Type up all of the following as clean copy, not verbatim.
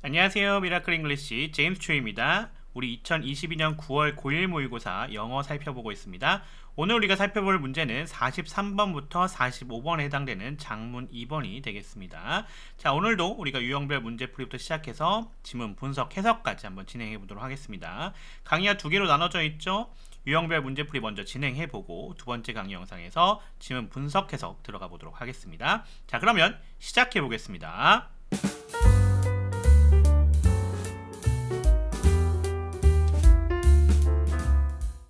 안녕하세요. 미라클 잉글리시 제임스 초입니다. 우리 2022년 9월 고1 모의고사 영어 살펴보고 있습니다. 오늘 우리가 살펴볼 문제는 43번부터 45번에 해당되는 장문 2번이 되겠습니다. 자, 오늘도 우리가 유형별 문제풀이부터 시작해서 지문 분석, 해석까지 한번 진행해 보도록 하겠습니다. 강의가 두 개로 나눠져 있죠. 유형별 문제풀이 먼저 진행해보고 두 번째 강의 영상에서 지문 분석, 해석 들어가 보도록 하겠습니다. 자, 그러면 시작해 보겠습니다.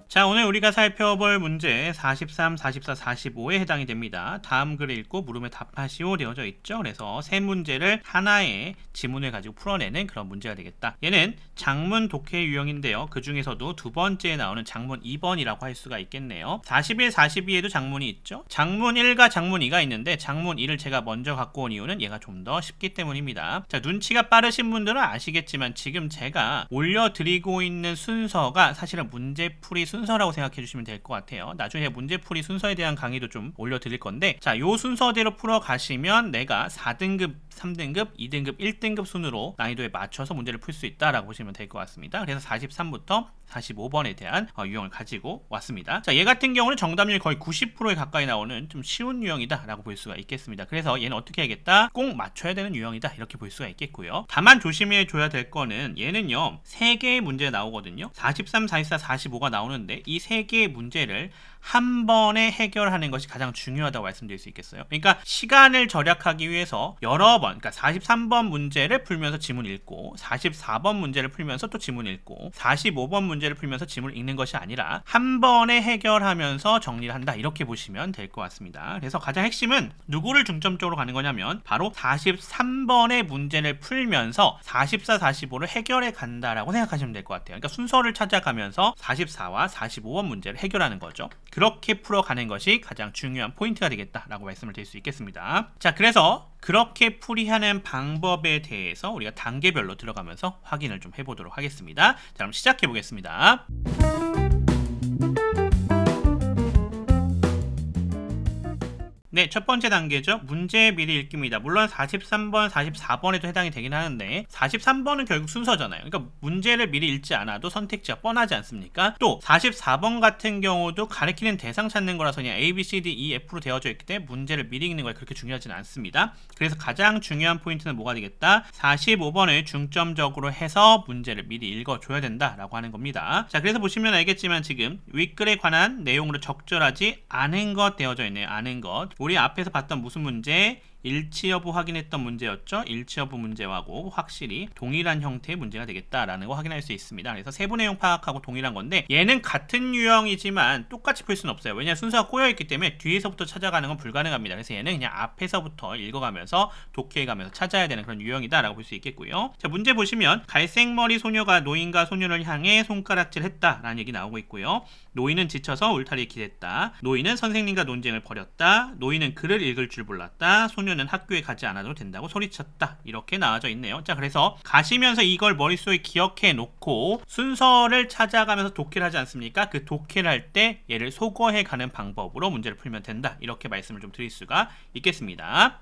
자, 오늘 우리가 살펴볼 문제 43, 44, 45에 해당이 됩니다. 다음 글을 읽고 물음에 답하시오 되어져 있죠. 그래서 세 문제를 하나의 지문을 가지고 풀어내는 그런 문제가 되겠다. 얘는 장문 독해 유형인데요. 그 중에서도 두 번째에 나오는 장문 2번이라고 할 수가 있겠네요. 41, 42에도 장문이 있죠. 장문 1과 장문 2가 있는데 장문 2를 제가 먼저 갖고 온 이유는 얘가 좀 더 쉽기 때문입니다. 자, 눈치가 빠르신 분들은 아시겠지만 지금 제가 올려드리고 있는 순서가 사실은 문제풀이 순서라고 생각해 주시면 될 것 같아요. 나중에 문제풀이 순서에 대한 강의도 좀 올려드릴 건데, 자, 요 순서대로 풀어 가시면 내가 4등급, 3등급, 2등급, 1등급 순으로 난이도에 맞춰서 문제를 풀 수 있다라고 보시면 될 것 같습니다. 그래서 43부터 45번에 대한 유형을 가지고 왔습니다. 자, 얘 같은 경우는 정답률이 거의 90%에 가까이 나오는 좀 쉬운 유형이다 라고 볼 수가 있겠습니다. 그래서 얘는 어떻게 해야겠다? 꼭 맞춰야 되는 유형이다 이렇게 볼 수가 있겠고요. 다만 조심해 줘야 될 거는 얘는요 3개의 문제가 나오거든요. 43, 44, 45가 나오는데 이 3개의 문제를 한 번에 해결하는 것이 가장 중요하다고 말씀드릴 수 있겠어요. 그러니까 시간을 절약하기 위해서 여러 번, 그러니까 43번 문제를 풀면서 지문 읽고 44번 문제를 풀면서 또 지문 읽고 45번 문제를 풀면서 지문을 읽는 것이 아니라 한 번에 해결하면서 정리를 한다 이렇게 보시면 될 것 같습니다. 그래서 가장 핵심은 누구를 중점적으로 가는 거냐면 바로 43번의 문제를 풀면서 44, 45를 해결해 간다라고 생각하시면 될 것 같아요. 그러니까 순서를 찾아가면서 44와 45번 문제를 해결하는 거죠. 그렇게 풀어가는 것이 가장 중요한 포인트가 되겠다라고 말씀을 드릴 수 있겠습니다. 자, 그래서 그렇게 풀이하는 방법에 대해서 우리가 단계별로 들어가면서 확인을 좀 해보도록 하겠습니다. 자, 그럼 시작해 보겠습니다. 네, 첫 번째 단계죠. 문제 미리 읽기입니다. 물론 43번, 44번에도 해당이 되긴 하는데 43번은 결국 순서잖아요. 그러니까 문제를 미리 읽지 않아도 선택지가 뻔하지 않습니까? 또 44번 같은 경우도 가리키는 대상 찾는 거라서 그냥 A, B, C, D, E, F로 되어져 있기 때문에 문제를 미리 읽는 거에 그렇게 중요하지는 않습니다. 그래서 가장 중요한 포인트는 뭐가 되겠다? 45번을 중점적으로 해서 문제를 미리 읽어줘야 된다라고 하는 겁니다. 자, 그래서 보시면 알겠지만 지금 윗글에 관한 내용으로 적절하지 않은 것 되어져 있네요. 않은 것. 우리 앞에서 봤던 무슨 문제? 일치 여부 확인했던 문제였죠. 일치 여부 문제하고 확실히 동일한 형태의 문제가 되겠다라는 거 확인할 수 있습니다. 그래서 세부 내용 파악하고 동일한 건데 얘는 같은 유형이지만 똑같이 풀 수는 없어요. 왜냐하면 순서가 꼬여있기 때문에 뒤에서부터 찾아가는 건 불가능합니다. 그래서 얘는 그냥 앞에서부터 읽어가면서 독해가면서 찾아야 되는 그런 유형이다라고 볼 수 있겠고요. 자, 문제 보시면 갈색머리 소녀가 노인과 소녀를 향해 손가락질 했다라는 얘기 나오고 있고요. 노인은 지쳐서 울타리에 기댔다. 노인은 선생님과 논쟁을 벌였다. 노인은 글을 읽을 줄 몰랐다. 소녀는 학교에 가지 않아도 된다고 소리쳤다. 이렇게 나와져 있네요. 자, 그래서 가시면서 이걸 머릿속에 기억해 놓고 순서를 찾아가면서 독해를 하지 않습니까? 그 독해를 할 때 얘를 소거해 가는 방법으로 문제를 풀면 된다. 이렇게 말씀을 좀 드릴 수가 있겠습니다.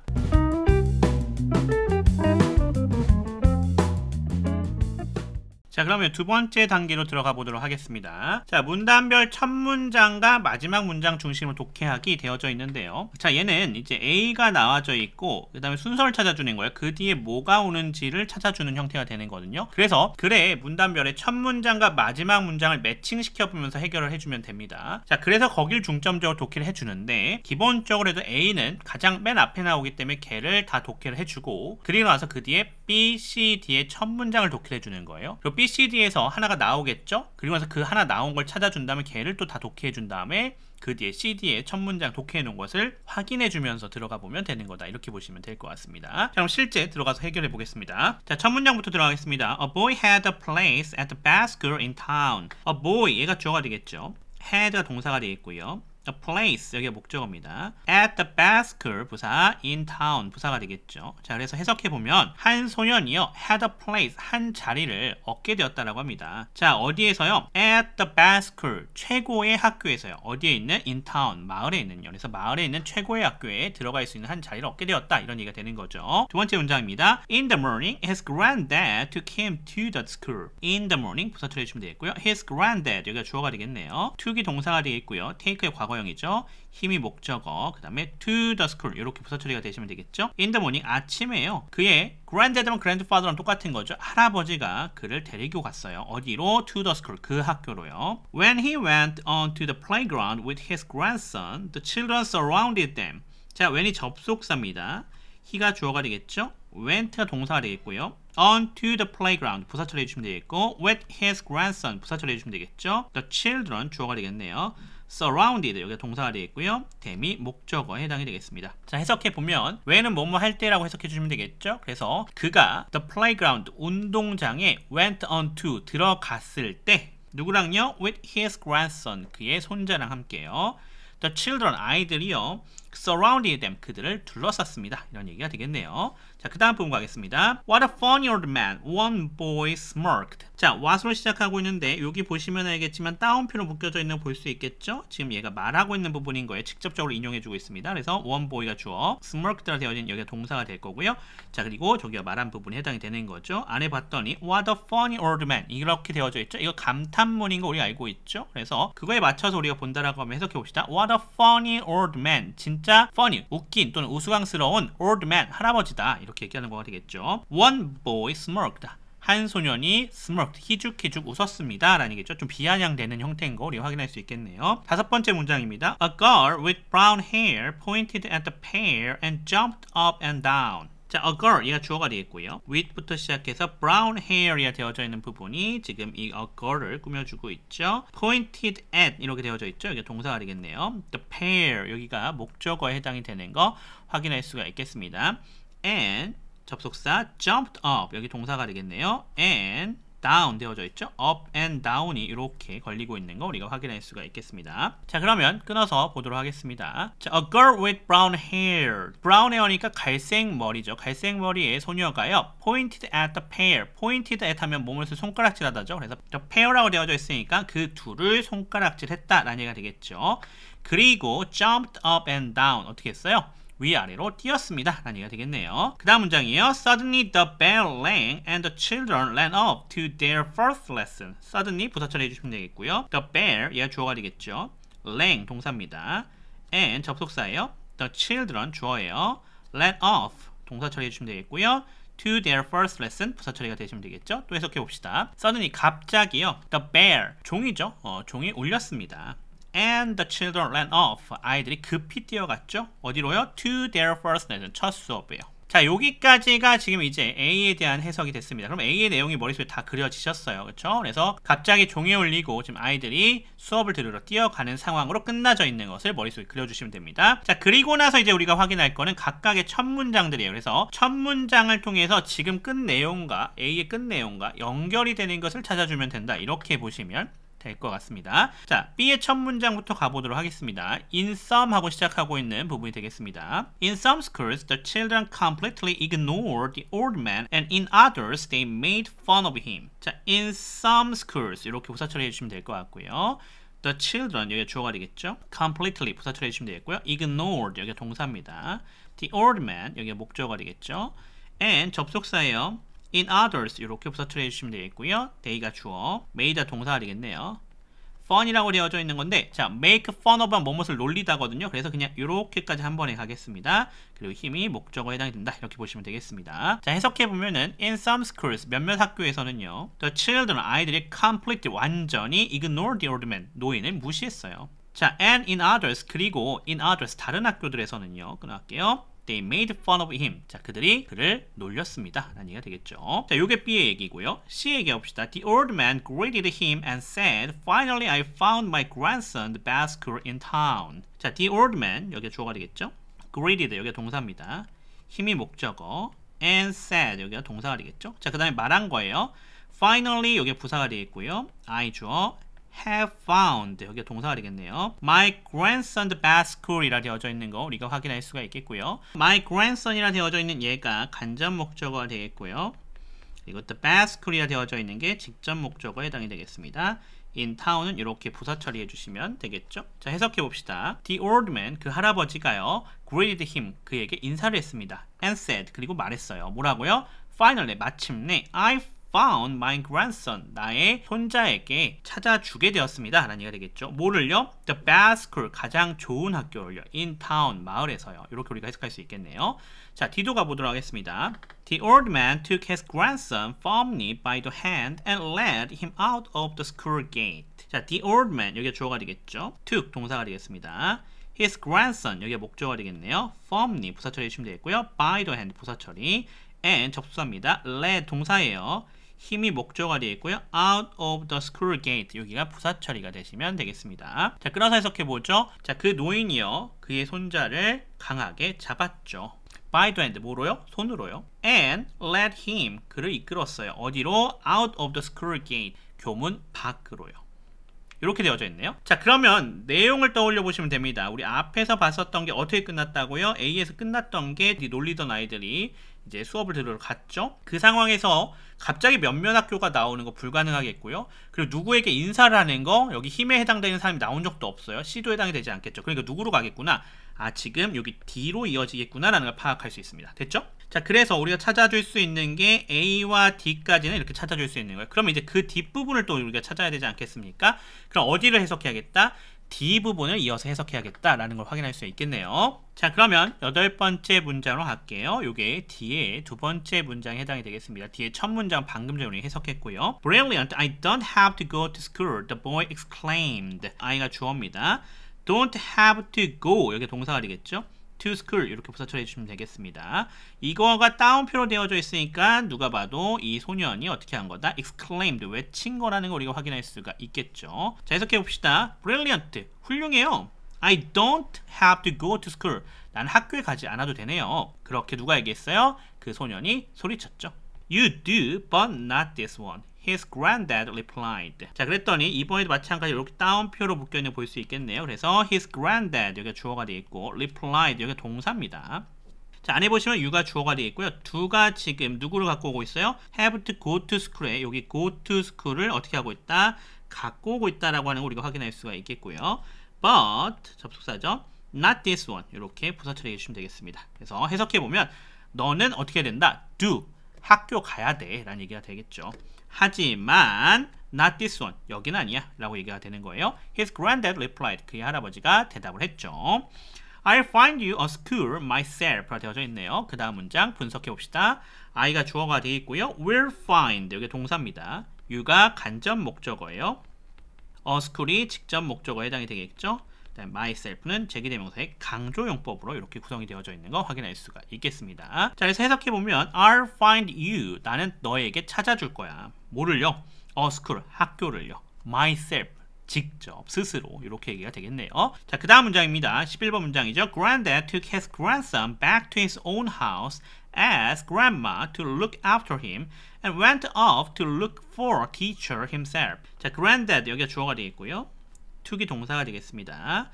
자, 그러면 두 번째 단계로 들어가 보도록 하겠습니다. 자, 문단별 첫 문장과 마지막 문장 중심으로 독해하기 되어져 있는데요. 자, 얘는 이제 A가 나와져 있고 그 다음에 순서를 찾아주는 거예요. 그 뒤에 뭐가 오는지를 찾아주는 형태가 되는 거거든요. 그래서 글의 문단별의 첫 문장과 마지막 문장을 매칭시켜 보면서 해결을 해주면 됩니다. 자, 그래서 거길 중점적으로 독해를 해주는데 기본적으로 해도 A는 가장 맨 앞에 나오기 때문에 걔를 다 독해를 해주고 그리고 나서 그 뒤에 B, C, D의 첫 문장을 독해를 해주는 거예요. 그리고 B, C, D에서 하나가 나오겠죠? 그리고 나서 그 하나 나온 걸 찾아준 다음에 걔를 또 다 독해해 준 다음에 그 뒤에 C, D의 첫 문장 독해해 놓은 것을 확인해 주면서 들어가 보면 되는 거다. 이렇게 보시면 될 것 같습니다. 자, 그럼 실제 들어가서 해결해 보겠습니다. 자, 첫 문장부터 들어가겠습니다. A boy had a place at the best school in town. A boy, 얘가 주어가 되겠죠. had가 동사가 되겠고요. the place 여기가 목적어입니다. at the best school 부사, in town 부사가 되겠죠. 자, 그래서 해석해보면 한 소년이요 had a place 한 자리를 얻게 되었다라고 합니다. 자, 어디에서요? at the best school 최고의 학교에서요. 어디에 있는? in town 마을에 있는요. 그래서 마을에 있는 최고의 학교에 들어갈 수 있는 한 자리를 얻게 되었다 이런 얘기가 되는 거죠. 두 번째 문장입니다. In the morning his granddad took him to the school. In the morning 부사 처리해주시면 되겠고요. his granddad 여기가 주어가 되겠네요. took이 동사가 되겠고요. take의 과거형이죠. 힘이 목적어, 그 다음에 to the school 이렇게 부사 처리가 되시면 되겠죠. in the morning 아침에요. 그의 granddad랑 grandfather랑 똑같은 거죠. 할아버지가 그를 데리고 갔어요. 어디로? to the school 그 학교로요. When he went on to the playground with his grandson, the children surrounded them. 자, when이 접속사입니다. he가 주어가 되겠죠. went가 동사가 되겠고요. on to the playground 부사 처리해 주시면 되겠고 with his grandson 부사 처리해 주시면 되겠죠. the children 주어가 되겠네요. surrounded 여기가 동사가 되겠고요. them이 목적어에 해당이 되겠습니다. 자, 해석해 보면 when은 뭐뭐 할 때라고 해석해 주시면 되겠죠. 그래서 그가 the playground 운동장에 went on to 들어갔을 때 누구랑요? with his grandson 그의 손자랑 함께요. The children 아이들이요 surrounded them 그들을 둘러쌌습니다. 이런 얘기가 되겠네요. 자, 그 다음 부분 가겠습니다. What a funny old man, one boy smirked. 자, what으로 시작하고 있는데 여기 보시면 알겠지만 따옴표로 묶여져 있는 거 볼 수 있겠죠? 지금 얘가 말하고 있는 부분인 거에 직접적으로 인용해주고 있습니다. 그래서 one boy가 주어, smirked라 되어진 여기가 동사가 될 거고요. 자, 그리고 저기가 말한 부분이 해당이 되는 거죠. 안에 봤더니 What a funny old man 이렇게 되어져 있죠. 이거 감탄문인 거 우리가 알고 있죠? 그래서 그거에 맞춰서 우리가 본다라고 하면 해석해 봅시다. What a funny old man 진짜 funny 웃긴 또는 우스꽝스러운 old man 할아버지다 이렇게 얘기하는 거가 되겠죠. One boy smirked 한 소년이 smirked 희죽희죽 웃었습니다 라는 얘기죠. 좀 비아냥되는 형태인 거 우리 확인할 수 있겠네요. 다섯 번째 문장입니다. A girl with brown hair pointed at the pair and jumped up and down. 자, a girl 얘가 주어가 되겠고요. with부터 시작해서 brown hair이 되어져 있는 부분이 지금 이 a girl을 꾸며주고 있죠. pointed at 이렇게 되어져 있죠. 이게 동사가 되겠네요. the pair 여기가 목적어에 해당이 되는 거 확인할 수가 있겠습니다. and 접속사 jumped up 여기 동사가 되겠네요. and down 되어져 있죠. up and down이 이렇게 걸리고 있는 거 우리가 확인할 수가 있겠습니다. 자, 그러면 끊어서 보도록 하겠습니다. 자, a girl with brown hair. brown hair니까 갈색 머리죠. 갈색 머리의 소녀가요. pointed at the pair. pointed at 하면 몸을 손가락질하다죠. 그래서 the pair라고 되어져 있으니까 그 둘을 손가락질했다라는 얘기가 되겠죠. 그리고 jumped up and down 어떻게 했어요? 위아래로 뛰었습니다 라는 얘기가 되겠네요. 그 다음 문장이에요. Suddenly the bell rang and the children ran off to their first lesson. Suddenly 부사 처리해 주시면 되겠고요. The bell 얘가 주어가 되겠죠. rang 동사입니다. and 접속사예요. The children 주어예요. ran off 동사 처리해 주시면 되겠고요. to their first lesson 부사 처리가 되시면 되겠죠. 또 해석해 봅시다. Suddenly 갑자기요. The bell 종이죠. 종이 울렸습니다. And the children ran off. 아이들이 급히 뛰어갔죠. 어디로요? To their first lesson. 첫 수업이에요. 자, 여기까지가 지금 이제 A에 대한 해석이 됐습니다. 그럼 A의 내용이 머릿속에 다 그려지셨어요. 그렇죠? 그래서 갑자기 종이 울리고 지금 아이들이 수업을 들으러 뛰어가는 상황으로 끝나져 있는 것을 머릿속에 그려주시면 됩니다. 자, 그리고 나서 이제 우리가 확인할 거는 각각의 첫 문장들이에요. 그래서 첫 문장을 통해서 지금 끝 내용과 A의 끝 내용과 연결이 되는 것을 찾아주면 된다. 이렇게 보시면 될 것 같습니다. 자, B의 첫 문장부터 가보도록 하겠습니다. In some 하고 시작하고 있는 부분이 되겠습니다. In some schools, the children completely ignored the old man and in others, they made fun of him. 자, in some schools 이렇게 부사 처리해 주시면 될 것 같고요. The children 여기가 주어가 되겠죠. completely 부사 처리해 주시면 되겠고요. ignored 여기가 동사입니다. The old man 여기가 목적어가 되겠죠. and 접속사예요. In others 이렇게 부사 처리해 주시면 되겠고요. they가 주어, made가 동사가 되겠네요. fun이라고 되어져 있는 건데, 자, make fun of 뭐뭇을 놀리다거든요. 그래서 그냥 이렇게까지 한 번에 가겠습니다. 그리고 힘이 목적어에 해당이 된다. 이렇게 보시면 되겠습니다. 자, 해석해 보면은 in some schools 몇몇 학교에서는요, the children 아이들이 completely 완전히 ignore the old man 노인을 무시했어요. 자, and in others 그리고 in others 다른 학교들에서는요, 끊어갈게요. They made fun of him. 자, 그들이 그를 놀렸습니다. 라는 얘기가 되겠죠. 자, 요게 B의 얘기고요. C 얘기해 봅시다. The old man greeted him and said, Finally, I found my grandson the best school in town. 자, the old man 여기가 주어가 되겠죠. greeted 여기가 동사입니다. 힘이 목적어. and said 여기가 동사가 되겠죠. 자, 그 다음에 말한 거예요. Finally 여기가 부사가 되겠고요. I 주어. have found 여기가 동사가 되겠네요. My grandson's best school이라 되어져 있는 거 우리가 확인할 수가 있겠고요. My grandson이라 되어져 있는 얘가 간접 목적어가 되겠고요. 그리고 the best school이라 되어져 있는 게 직접 목적어에 해당이 되겠습니다. in town은 이렇게 부사 처리해 주시면 되겠죠. 자, 해석해 봅시다. The old man, 그 할아버지가요, greeted him, 그에게 인사를 했습니다. and said, 그리고 말했어요. 뭐라고요? Finally, 마침내 I found my grandson, 나의 손자에게 찾아주게 되었습니다 라는 얘기가 되겠죠. 뭐를요? The best school, 가장 좋은 학교를요. in town, 마을에서요. 이렇게 우리가 해석할 수 있겠네요. 자, 뒤도 가보도록 하겠습니다. The old man took his grandson firmly by the hand and led him out of the school gate. 자, the old man, 여기가 주어가 되겠죠. took, 동사가 되겠습니다. his grandson, 여기가 목적어가 되겠네요. firmly, 부사 처리 해주시면 되겠고요. by the hand, 부사 처리. and, 접수사입니다. led, 동사예요. 힘이 목적어가 되어 있고요. out of the school gate, 여기가 부사 처리가 되시면 되겠습니다. 자, 끌어서 해석해보죠. 자, 그 노인이요, 그의 손자를 강하게 잡았죠. by the hand, 뭐로요? 손으로요. and led him, 그를 이끌었어요. 어디로? out of the school gate, 교문 밖으로요. 이렇게 되어져 있네요. 자, 그러면 내용을 떠올려 보시면 됩니다. 우리 앞에서 봤었던 게 어떻게 끝났다고요? A에서 끝났던 게 놀리던 아이들이 이제 수업을 들으러 갔죠. 그 상황에서 갑자기 몇몇 학교가 나오는 거 불가능하겠고요. 그리고 누구에게 인사를 하는 거, 여기 힘에 해당되는 사람이 나온 적도 없어요. C도 해당이 되지 않겠죠. 그러니까 누구로 가겠구나? 아, 지금 여기 D로 이어지겠구나 라는 걸 파악할 수 있습니다. 됐죠? 자, 그래서 우리가 찾아줄 수 있는 게 A와 D까지는 이렇게 찾아줄 수 있는 거예요. 그러면 이제 그 뒷부분을 또 우리가 찾아야 되지 않겠습니까? 그럼 어디를 해석해야겠다? D 부분을 이어서 해석해야겠다라는 걸 확인할 수 있겠네요. 자, 그러면 8번째 문장으로 갈게요. 요게 D의 두 번째 문장에 해당이 되겠습니다. D의 첫 문장 방금 전에 우리 해석했고요. Brilliant, I don't have to go to school, the boy exclaimed. I가 주어입니다. Don't have to go, 여기 동사가 되겠죠. to school, 이렇게 부사 처리해 주시면 되겠습니다. 이거가 따옴표로 되어져 있으니까 누가 봐도 이 소년이 어떻게 한 거다? exclaimed, 외친 거라는 걸 우리가 확인할 수가 있겠죠. 자, 해석해 봅시다. Brilliant, 훌륭해요. I don't have to go to school. 난 학교에 가지 않아도 되네요. 그렇게 누가 얘기했어요? 그 소년이 소리쳤죠. You do, but not this one. His granddad replied. 자, 그랬더니 이번에도 마찬가지로 이렇게 따옴표로 묶여있는 거 볼 수 있겠네요. 그래서 his granddad, 여기가 주어가 되어 있고 replied, 여기가 동사입니다. 자, 안에 보시면 you가 주어가 되어 있고요. do가 지금 누구를 갖고 오고 있어요? have to go to school에 여기 go to school을 어떻게 하고 있다? 갖고 오고 있다라고 하는 거 우리가 확인할 수가 있겠고요. but, 접속사죠. not this one, 이렇게 부사 처리해 주시면 되겠습니다. 그래서 해석해보면 너는 어떻게 된다? do, 학교 가야 돼 라는 얘기가 되겠죠. 하지만 not this one, 여긴 아니야 라고 얘기가 되는 거예요. His granddad replied, 그의 할아버지가 대답을 했죠. I'll find you a school myself 라고 되어져 있네요. 그 다음 문장 분석해 봅시다. I가 주어가 되어 있고요. will find, 여기 동사입니다. you가 간접 목적어예요. a school이 직접 목적어에 해당이 되겠죠. myself는 제기대명사의 강조용법으로 이렇게 구성이 되어져 있는 거 확인할 수가 있겠습니다. 자, 그래서 해석해보면 I'll find you, 나는 너에게 찾아줄 거야. 뭐를요? A school, 학교를요. myself, 직접, 스스로 이렇게 얘기가 되겠네요. 자, 그 다음 문장입니다. 11번 문장이죠. Granddad took his grandson back to his own house, asked grandma to look after him, and went off to look for a teacher himself. 자, granddad, 여기가 주어가 되겠고요. took이 동사가 되겠습니다.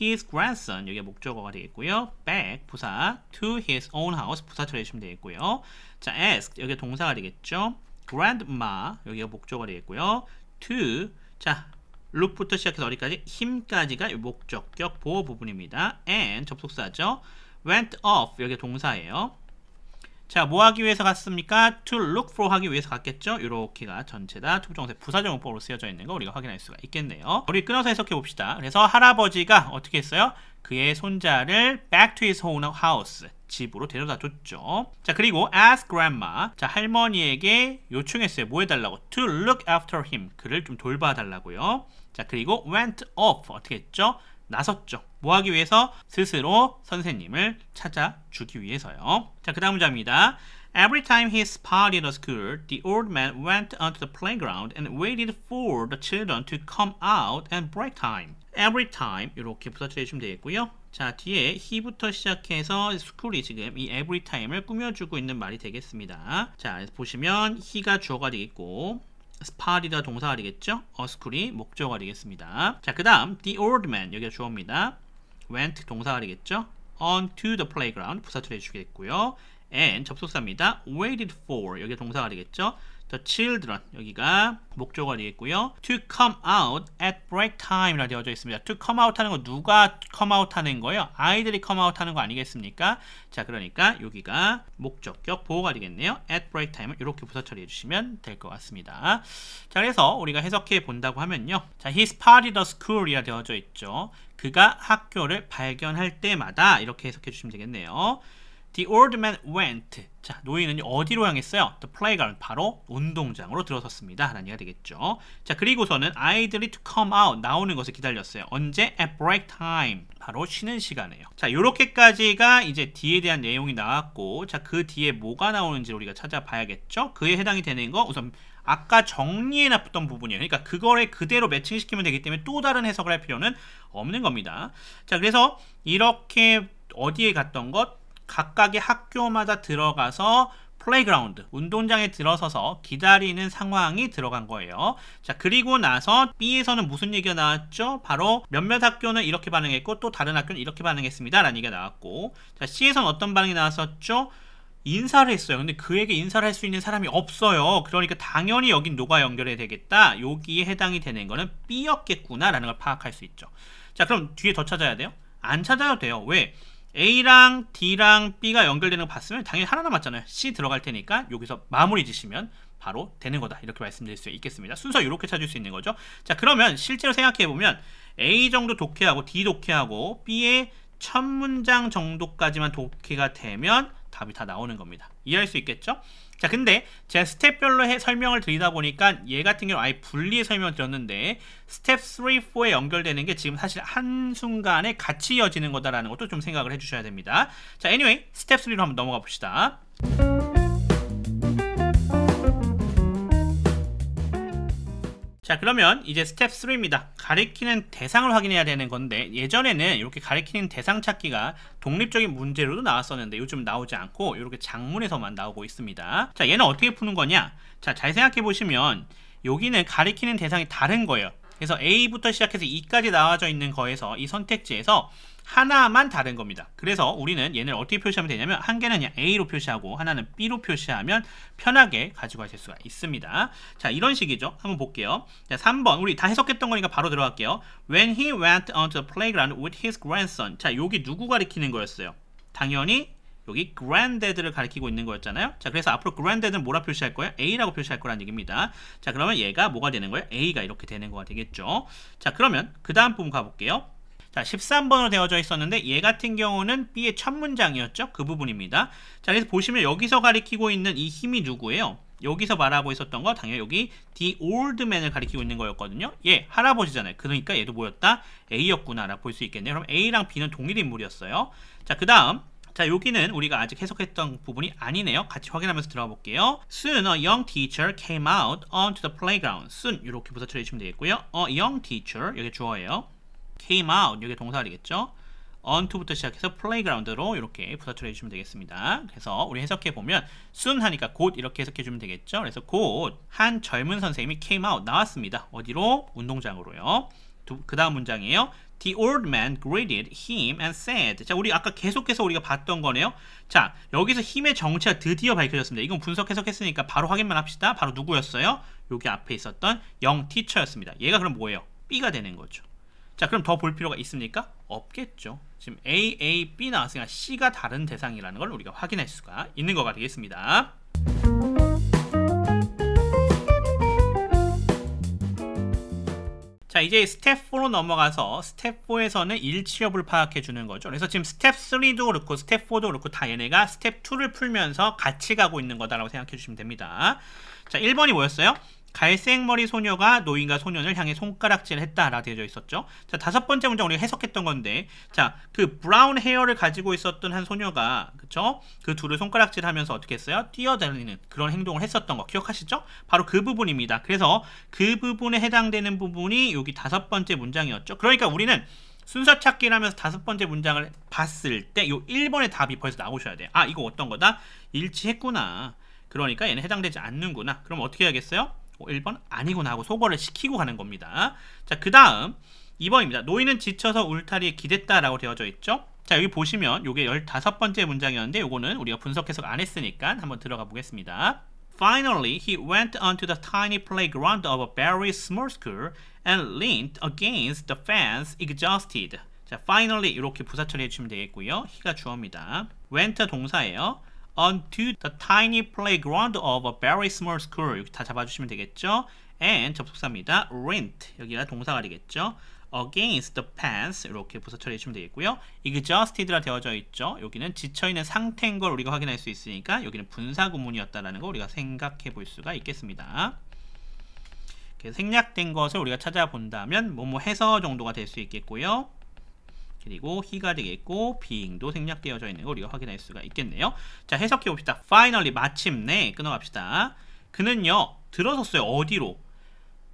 His grandson, 여기가 목적어가 되겠고요. back, 부사, to his own house, 부사 처리해주시면 되겠고요. 자, ask, 여기가 동사가 되겠죠. grandma, 여기가 목적어가 되겠고요. to, 자, look부터 시작해서 어디까지? 힘까지가 목적격 보호 부분입니다. and, 접속사죠. went off, 여기가 동사예요. 자, 뭐 하기 위해서 갔습니까? to look for 하기 위해서 갔겠죠? 이렇게가 전체 다 투부정사 부사정법으로 쓰여져 있는 거 우리가 확인할 수가 있겠네요. 우리 끊어서 해석해 봅시다. 그래서 할아버지가 어떻게 했어요? 그의 손자를 back to his own house, 집으로 데려다 줬죠. 자, 그리고 ask grandma, 자, 할머니에게 요청했어요. 뭐 해달라고? to look after him, 그를 좀 돌봐달라고요. 자, 그리고 went off, 어떻게 했죠? 나섰죠. 뭐 하기 위해서? 스스로 선생님을 찾아주기 위해서요. 자, 그 다음 문장입니다. Every time he spotted a school, the old man went onto the playground and waited for the children to come out and break time. Every time, 이렇게 부사처리 해주시면 되겠고요. 자, 뒤에 he부터 시작해서 school이 지금 이 every time을 꾸며주고 있는 말이 되겠습니다. 자, 보시면 he가 주어가 되겠고, spot이다 동사가 되겠죠? a school이 목적어가 되겠습니다. 자, 그 다음 the old man 여기가 주어입니다. went 동사가 되겠죠? onto the playground 부사투로 해주겠고요. and 접속사입니다. waited for 여기가 동사가 되겠죠? the children 여기가 목적어가 되겠고요. to come out at break time 이라 되어져 있습니다. to come out 하는 거 누가 come out 하는 거예요? 아이들이 come out 하는 거 아니겠습니까? 자, 그러니까 여기가 목적격 보호가 되겠네요. at break time 이렇게 부사 처리해 주시면 될 것 같습니다. 자, 그래서 우리가 해석해 본다고 하면요. 자, he spotted the school 이라 되어져 있죠. 그가 학교를 발견할 때마다 이렇게 해석해 주시면 되겠네요. The old man went. 자, 노인은 어디로 향했어요? The playground. 바로 운동장으로 들어섰습니다. 라는 얘기가 되겠죠. 자, 그리고서는 아이들이 to come out. 나오는 것을 기다렸어요. 언제? At break time. 바로 쉬는 시간에요. 자, 요렇게까지가 이제 뒤에 대한 내용이 나왔고, 자, 그 뒤에 뭐가 나오는지 우리가 찾아봐야겠죠? 그에 해당이 되는 거 우선 아까 정리해놨던 부분이에요. 그러니까 그거를 그대로 매칭시키면 되기 때문에 또 다른 해석을 할 필요는 없는 겁니다. 자, 그래서 이렇게 어디에 갔던 것? 각각의 학교마다 들어가서 플레이그라운드, 운동장에 들어서서 기다리는 상황이 들어간 거예요. 자, 그리고 나서 B에서는 무슨 얘기가 나왔죠? 바로 몇몇 학교는 이렇게 반응했고 또 다른 학교는 이렇게 반응했습니다. 라는 얘기가 나왔고, 자, C에서는 어떤 반응이 나왔었죠? 인사를 했어요. 근데 그에게 인사를 할 수 있는 사람이 없어요. 그러니까 당연히 여긴 누가 연결해야 되겠다. 여기에 해당이 되는 거는 B였겠구나 라는 걸 파악할 수 있죠. 자, 그럼 뒤에 더 찾아야 돼요? 안 찾아도 돼요. 왜? A랑 D랑 B가 연결되는 거 봤으면 당연히 하나 남았잖아요. C 들어갈 테니까 여기서 마무리 지시면 바로 되는 거다. 이렇게 말씀드릴 수 있겠습니다. 순서 이렇게 찾을 수 있는 거죠. 자, 그러면 실제로 생각해보면 A 정도 독해하고 D 독해하고 B의 첫 문장 정도까지만 독해가 되면 답이 다 나오는 겁니다. 이해할 수 있겠죠? 자, 근데 제가 스텝별로 설명을 드리다 보니까 얘 같은 경우는 아예 분리해 설명을 드렸는데 스텝 3, 4에 연결되는 게 지금 사실 한순간에 같이 이어지는 거다라는 것도 좀 생각을 해주셔야 됩니다. 자, anyway, 스텝 3로 한번 넘어가 봅시다. 자, 그러면 이제 스텝 3입니다. 가리키는 대상을 확인해야 되는 건데 예전에는 이렇게 가리키는 대상 찾기가 독립적인 문제로도 나왔었는데 요즘 나오지 않고 이렇게 작문에서만 나오고 있습니다. 자, 얘는 어떻게 푸는 거냐? 자, 잘 생각해 보시면 여기는 가리키는 대상이 다른 거예요. 그래서 A부터 시작해서 E까지 나와져 있는 거에서 이 선택지에서 하나만 다른 겁니다. 그래서 우리는 얘를 어떻게 표시하면 되냐면 한 개는 그냥 A로 표시하고 하나는 B로 표시하면 편하게 가지고 가실 수가 있습니다. 자, 이런 식이죠. 한번 볼게요. 자, 3번 우리 다 해석했던 거니까 바로 들어갈게요. When he went onto the playground with his grandson. 자, 여기 누구 가리키는 거였어요? 당연히 여기 granddad를 가리키고 있는 거였잖아요. 자, 그래서 앞으로 granddad는 뭐라 표시할 거예요? A라고 표시할 거라는 얘기입니다. 자, 그러면 얘가 뭐가 되는 거예요? A가 이렇게 되는 거가 되겠죠. 자, 그러면 그 다음 부분 가볼게요. 자, 13번으로 되어져 있었는데 얘 같은 경우는 B의 첫 문장이었죠. 그 부분입니다. 자, 그래서 보시면 여기서 가리키고 있는 이 힘이 누구예요? 여기서 말하고 있었던 거 당연히 여기 the old man을 가리키고 있는 거였거든요. 얘 할아버지잖아요. 그러니까 얘도 뭐였다? A였구나 라고 볼 수 있겠네요. 그럼 A랑 B는 동일 인물이었어요. 자, 그 다음 자, 여기는 우리가 아직 해석했던 부분이 아니네요. 같이 확인하면서 들어가 볼게요. Soon a young teacher came out onto the playground. Soon 이렇게 부사 처리해 주시면 되겠고요. A young teacher 여기 주어예요. came out 여기 동사 되겠죠. onto부터 시작해서 playground로 이렇게 부사 처리해 주시면 되겠습니다. 그래서 우리 해석해 보면 soon 하니까 곧 이렇게 해석해 주면 되겠죠. 그래서 곧 한 젊은 선생님이 came out 나왔습니다. 어디로? 운동장으로요. 그 다음 문장이에요. The old man greeted him and said. 자, 우리 아까 계속해서 우리가 봤던 거네요. 자, 여기서 힘의 정체가 드디어 밝혀졌습니다. 이건 분석 해석했으니까 바로 확인만 합시다. 바로 누구였어요? 여기 앞에 있었던 young teacher였습니다. 얘가 그럼 뭐예요? B가 되는 거죠. 자, 그럼 더 볼 필요가 있습니까? 없겠죠. 지금 A, A, B 나왔으니까 C가 다른 대상이라는 걸 우리가 확인할 수가 있는 거가 되겠습니다. 자, 이제 스텝 4로 넘어가서 스텝 4에서는 일치 여부를 파악해 주는 거죠. 그래서 지금 스텝 3도 그렇고 스텝 4도 그렇고 다 얘네가 스텝 2를 풀면서 같이 가고 있는 거다라고 생각해 주시면 됩니다. 자, 1번이 뭐였어요? 갈색 머리 소녀가 노인과 소년을 향해 손가락질을 했다라고 되어져 있었죠. 자, 다섯 번째 문장 우리가 해석했던 건데, 자, 그 브라운 헤어를 가지고 있었던 한 소녀가, 그쵸? 그 둘을 손가락질하면서 어떻게 했어요? 뛰어다니는 그런 행동을 했었던 거 기억하시죠? 바로 그 부분입니다. 그래서 그 부분에 해당되는 부분이 여기 다섯 번째 문장이었죠. 그러니까 우리는 순서 찾기를 하면서 다섯 번째 문장을 봤을 때 이 1번의 답이 벌써 나오셔야 돼요. 아, 이거 어떤 거다? 일치했구나. 그러니까 얘는 해당되지 않는구나. 그럼 어떻게 해야겠어요? 1번 아니구나 하고 소거를 시키고 가는 겁니다. 자, 그 다음 2번입니다. 노인은 지쳐서 울타리에 기댔다 라고 되어져 있죠. 자, 여기 보시면 요게 15번째 문장이었는데 요거는 우리가 분석 해석 안 했으니까 한번 들어가 보겠습니다. Finally, he went onto the tiny playground of a very small school and leaned against the fence exhausted. 자, finally 이렇게 부사 처리해 주시면 되겠고요. he가 주어입니다. went 동사예요. onto the tiny playground of a very small school. 여기 다 잡아주시면 되겠죠. and 접속사입니다. leaned 여기가 동사가 되겠죠. against the fence 이렇게 부사 처리해 주시면 되겠고요. exhausted라 되어져 있죠. 여기는 지쳐있는 상태인 걸 우리가 확인할 수 있으니까 여기는 분사 구문이었다라는 거 우리가 생각해 볼 수가 있겠습니다. 생략된 것을 우리가 찾아본다면 뭐뭐 해서 정도가 될 수 있겠고요. 그리고 he가 되겠고 being도 생략되어져 있는 거 우리가 확인할 수가 있겠네요. 자, 해석해 봅시다. finally 마침내 끊어갑시다. 그는요 들어섰어요. 어디로?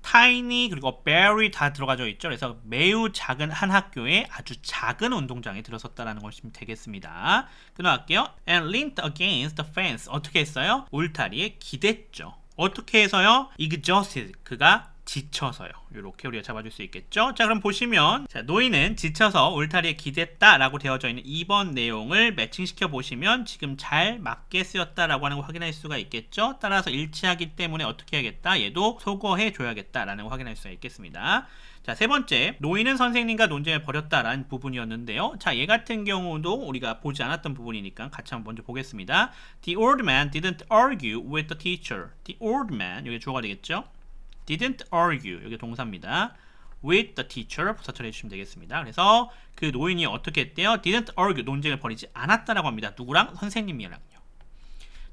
tiny 그리고 very 다 들어가져 있죠. 그래서 매우 작은 한 학교에 아주 작은 운동장에 들어섰다라는 것이 되겠습니다. 끊어갈게요. and leaned against the fence. 어떻게 했어요? 울타리에 기댔죠. 어떻게 해서요? exhausted 그가 지쳐서요. 이렇게 우리가 잡아줄 수 있겠죠. 자, 그럼 보시면 자, 노인은 지쳐서 울타리에 기댔다 라고 되어져 있는 2번 내용을 매칭시켜 보시면 지금 잘 맞게 쓰였다 라고 하는 걸 확인할 수가 있겠죠. 따라서 일치하기 때문에 어떻게 해야겠다? 얘도 소거해 줘야겠다 라는 걸 확인할 수가 있겠습니다. 자, 세 번째, 노인은 선생님과 논쟁을 벌였다라는 부분이었는데요. 자, 얘 같은 경우도 우리가 보지 않았던 부분이니까 같이 한번 먼저 보겠습니다. The old man didn't argue with the teacher. The old man, 여기 주어가 되겠죠. didn't argue, 여기 동사입니다. with the teacher, 부사처리 해주시면 되겠습니다. 그래서 그 노인이 어떻게 했대요? didn't argue, 논쟁을 벌이지 않았다라고 합니다. 누구랑? 선생님이랑요.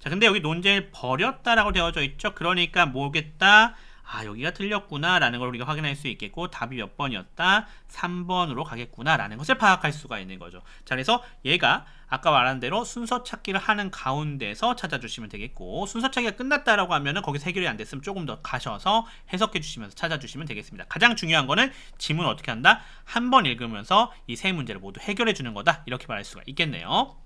자, 근데 여기 논쟁을 벌였다라고 되어져 있죠. 그러니까 뭐겠다? 아, 여기가 틀렸구나 라는 걸 우리가 확인할 수 있겠고 답이 몇 번이었다? 3번으로 가겠구나 라는 것을 파악할 수가 있는 거죠. 자, 그래서 얘가 아까 말한 대로 순서 찾기를 하는 가운데서 찾아주시면 되겠고 순서 찾기가 끝났다라고 하면은 거기서 해결이 안 됐으면 조금 더 가셔서 해석해 주시면서 찾아주시면 되겠습니다. 가장 중요한 거는 지문 어떻게 한다? 한 번 읽으면서 이 세 문제를 모두 해결해 주는 거다 이렇게 말할 수가 있겠네요.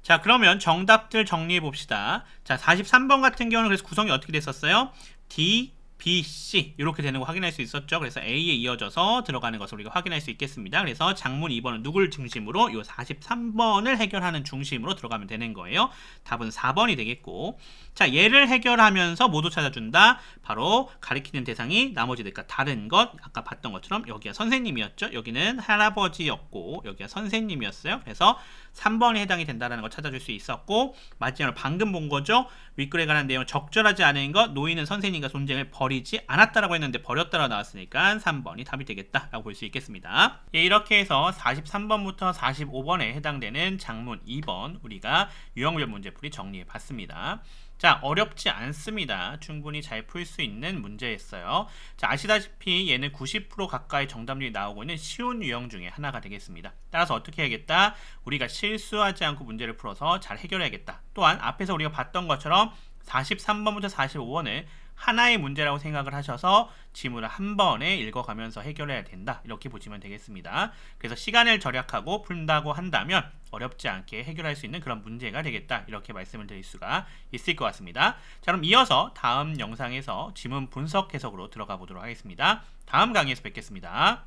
자, 그러면 정답들 정리해 봅시다. 자, 43번 같은 경우는 그래서 구성이 어떻게 됐었어요? D, B, C 이렇게 되는 거 확인할 수 있었죠. 그래서 A에 이어져서 들어가는 것을 우리가 확인할 수 있겠습니다. 그래서 작문 2번은 누굴 중심으로? 이 43번을 해결하는 중심으로 들어가면 되는 거예요. 답은 4번이 되겠고 자, 얘를 해결하면서 모두 찾아준다. 바로 가리키는 대상이 나머지들과 다른 것 아까 봤던 것처럼 여기가 선생님이었죠. 여기는 할아버지였고 여기가 선생님이었어요. 그래서 3번이 해당이 된다는 걸 찾아줄 수 있었고 마지막으로 방금 본 거죠. 윗글에 관한 내용 적절하지 않은 것 노인은 선생님과 논쟁을 벌이지 않았다라고 했는데 벌였다라고 나왔으니까 3번이 답이 되겠다라고 볼 수 있겠습니다. 예, 이렇게 해서 43번부터 45번에 해당되는 작문 2번 우리가 유형별 문제풀이 정리해 봤습니다. 자, 어렵지 않습니다. 충분히 잘 풀 수 있는 문제였어요. 자, 아시다시피 얘는 90% 가까이 정답률이 나오고 있는 쉬운 유형 중에 하나가 되겠습니다. 따라서 어떻게 해야겠다? 우리가 실수하지 않고 문제를 풀어서 잘 해결해야겠다. 또한 앞에서 우리가 봤던 것처럼 43번부터 45번을 하나의 문제라고 생각을 하셔서 지문을 한 번에 읽어가면서 해결해야 된다. 이렇게 보시면 되겠습니다. 그래서 시간을 절약하고 푼다고 한다면 어렵지 않게 해결할 수 있는 그런 문제가 되겠다. 이렇게 말씀을 드릴 수가 있을 것 같습니다. 자, 그럼 이어서 다음 영상에서 지문 분석 해석으로 들어가 보도록 하겠습니다. 다음 강의에서 뵙겠습니다.